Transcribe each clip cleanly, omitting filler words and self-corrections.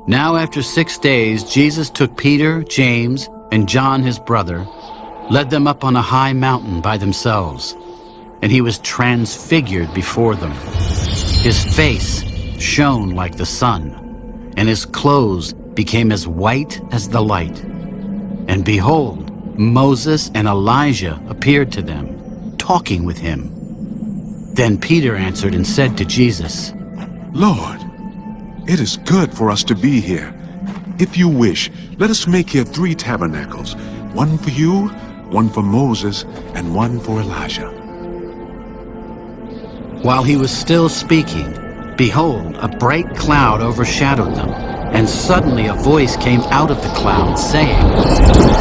Now after 6 days, Jesus took Peter, James, and John his brother, led them up on a high mountain by themselves, and he was transfigured before them. His face shone like the sun, and his clothes became as white as the light. And behold, Moses and Elijah appeared to them, talking with him. Then Peter answered and said to Jesus, Lord, it is good for us to be here. If you wish, let us make here 3 tabernacles, one for you, one for Moses, and one for Elijah. While he was still speaking, behold, a bright cloud overshadowed them, and suddenly a voice came out of the cloud, saying,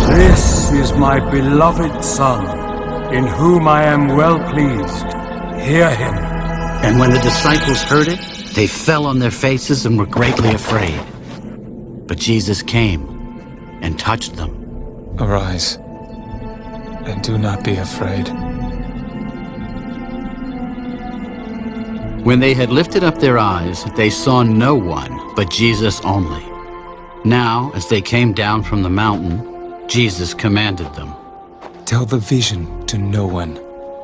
This is my beloved Son, in whom I am well pleased. Hear him. And when the disciples heard it, they fell on their faces and were greatly afraid. But Jesus came and touched them. Arise, and do not be afraid. When they had lifted up their eyes, they saw no one but Jesus only. Now, as they came down from the mountain, Jesus commanded them, Tell the vision to no one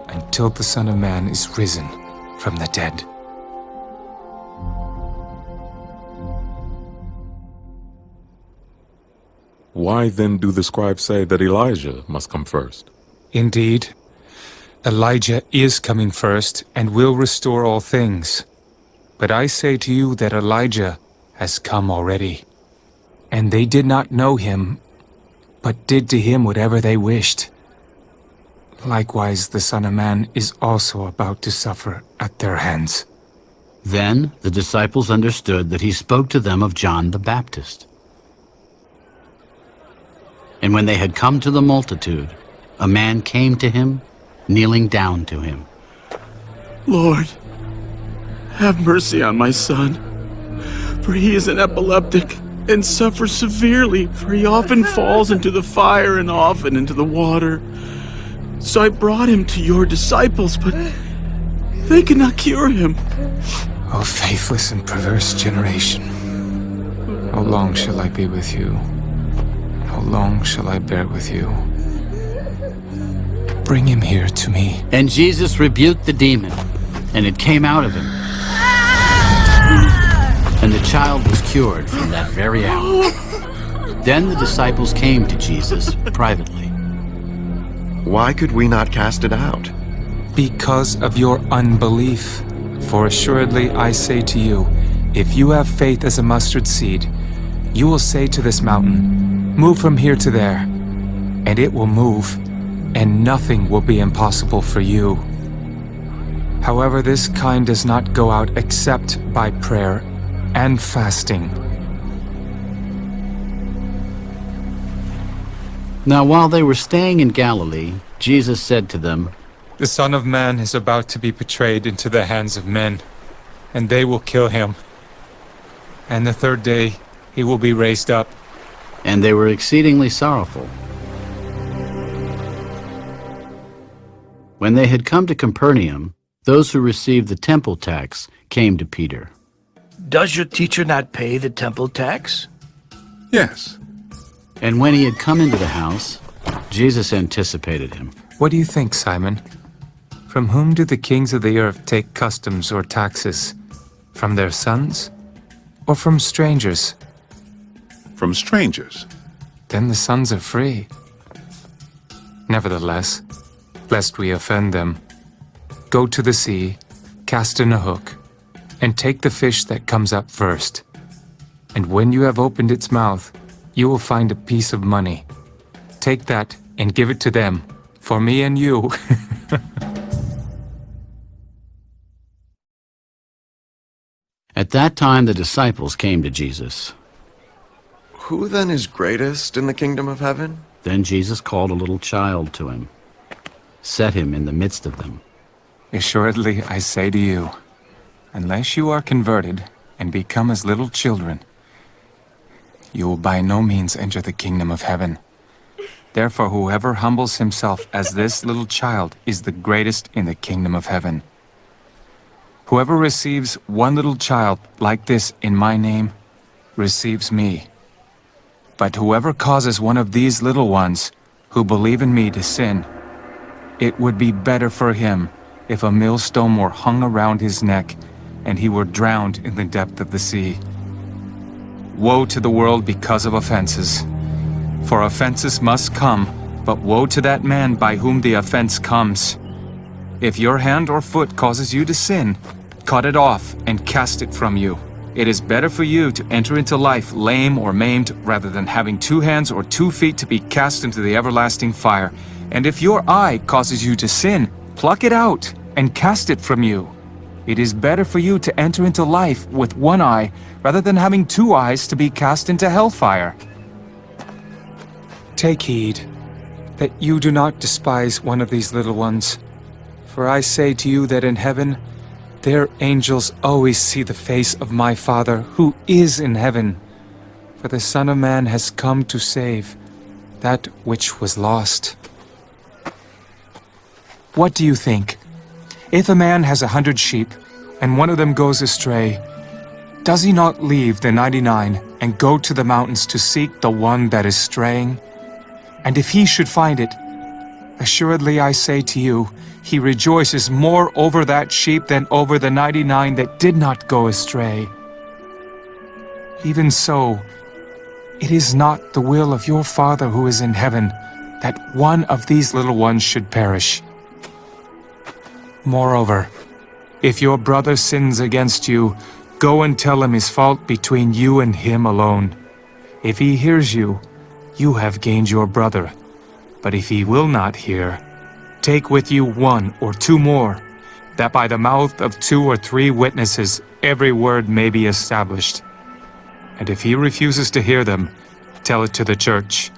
until the Son of Man is risen from the dead. Why then do the scribes say that Elijah must come first? Indeed, Elijah is coming first and will restore all things. But I say to you that Elijah has come already. And they did not know him, but did to him whatever they wished. Likewise, the Son of Man is also about to suffer at their hands. Then the disciples understood that he spoke to them of John the Baptist. And when they had come to the multitude, a man came to him, kneeling down to him. Lord, have mercy on my son, for he is an epileptic and suffers severely, for he often falls into the fire and often into the water. So I brought him to your disciples, but they could not cure him. O faithless and perverse generation, how long shall I be with you? How long shall I bear with you? Bring him here to me. And Jesus rebuked the demon, and it came out of him. And the child was cured from that very hour. Then the disciples came to Jesus privately. Why could we not cast it out? Because of your unbelief. For assuredly I say to you, if you have faith as a mustard seed, you will say to this mountain, move from here to there, and it will move, and nothing will be impossible for you. However, this kind does not go out except by prayer and fasting. Now while they were staying in Galilee, Jesus said to them, The Son of Man is about to be betrayed into the hands of men, and they will kill him. And the 3rd day he will be raised up. And they were exceedingly sorrowful. When they had come to Capernaum, those who received the temple tax came to Peter. Does your teacher not pay the temple tax? Yes. And when he had come into the house, Jesus anticipated him. What do you think, Simon? From whom do the kings of the earth take customs or taxes? From their sons, or from strangers? From strangers. Then the sons are free. Nevertheless, lest we offend them, go to the sea, cast in a hook, and take the fish that comes up first. And when you have opened its mouth, you will find a piece of money. Take that and give it to them, for me and you. At that time the disciples came to Jesus. Who then is greatest in the kingdom of heaven? Then Jesus called a little child to him, set him in the midst of them. Assuredly, I say to you, unless you are converted and become as little children, you will by no means enter the kingdom of heaven. Therefore, whoever humbles himself as this little child is the greatest in the kingdom of heaven. Whoever receives one little child like this in my name receives me. But whoever causes one of these little ones who believe in me to sin, it would be better for him if a millstone were hung around his neck and he were drowned in the depth of the sea. Woe to the world because of offenses. For offenses must come, but woe to that man by whom the offense comes. If your hand or foot causes you to sin, cut it off and cast it from you. It is better for you to enter into life lame or maimed rather than having 2 hands or 2 feet to be cast into the everlasting fire. And if your eye causes you to sin, pluck it out and cast it from you. It is better for you to enter into life with 1 eye rather than having 2 eyes to be cast into hellfire. Take heed that you do not despise one of these little ones. For I say to you that in heaven, their angels always see the face of my Father who is in heaven. For the Son of Man has come to save that which was lost. What do you think? If a man has 100 sheep, and one of them goes astray, does he not leave the 99 and go to the mountains to seek the one that is straying? And if he should find it, assuredly I say to you, he rejoices more over that sheep than over the 99 that did not go astray. Even so, it is not the will of your Father who is in heaven that one of these little ones should perish. Moreover, if your brother sins against you, go and tell him his fault between you and him alone. If he hears you, you have gained your brother. But if he will not hear, take with you 1 or 2 more, that by the mouth of 2 or 3 witnesses every word may be established. And if he refuses to hear them, tell it to the church.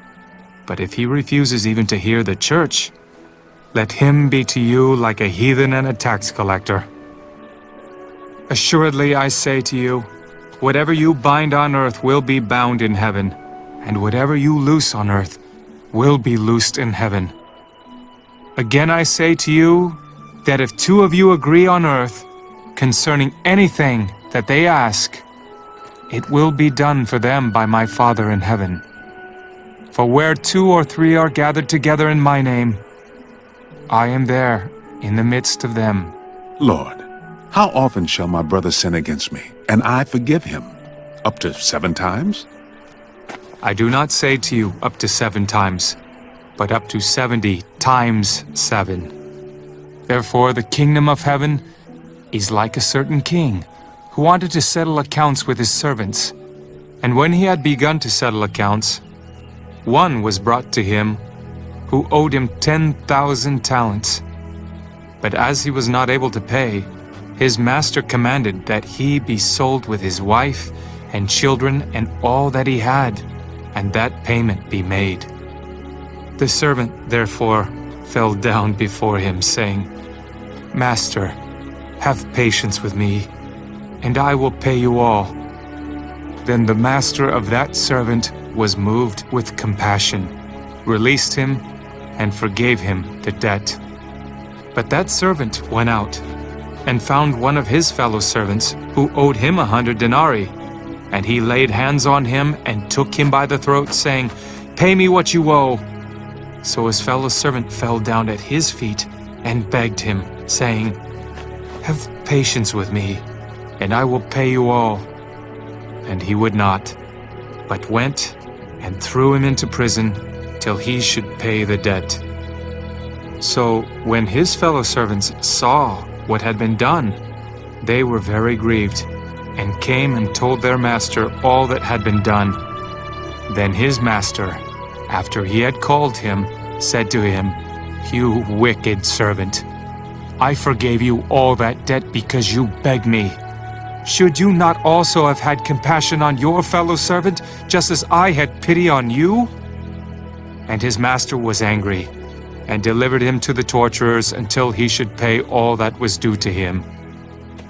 But if he refuses even to hear the church, let him be to you like a heathen and a tax collector. Assuredly I say to you, whatever you bind on earth will be bound in heaven, and whatever you loose on earth will be loosed in heaven. Again I say to you, that if 2 of you agree on earth concerning anything that they ask, it will be done for them by my Father in heaven. For where 2 or 3 are gathered together in my name, I am there in the midst of them. Lord, how often shall my brother sin against me, and I forgive him? Up to 7 times? I do not say to you up to 7 times, but up to 70 times 7. Therefore the kingdom of heaven is like a certain king who wanted to settle accounts with his servants. And when he had begun to settle accounts, one was brought to him who owed him 10,000 talents. But as he was not able to pay, his master commanded that he be sold with his wife and children and all that he had, and that payment be made. The servant therefore fell down before him, saying, Master, have patience with me, and I will pay you all. Then the master of that servant was moved with compassion, released him, and forgave him the debt. But that servant went out and found one of his fellow servants who owed him 100 denarii. And he laid hands on him and took him by the throat, saying, Pay me what you owe. So his fellow servant fell down at his feet and begged him, saying, Have patience with me, and I will pay you all. And he would not, but went and threw him into prison till he should pay the debt. So when his fellow servants saw what had been done, they were very grieved, and came and told their master all that had been done. Then his master, after he had called him, said to him, You wicked servant, I forgave you all that debt because you begged me. Should you not also have had compassion on your fellow servant, just as I had pity on you? And his master was angry, and delivered him to the torturers until he should pay all that was due to him.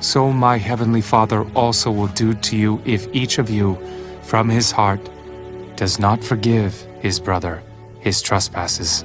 So my heavenly Father also will do to you if each of you, from his heart, does not forgive his brother his trespasses.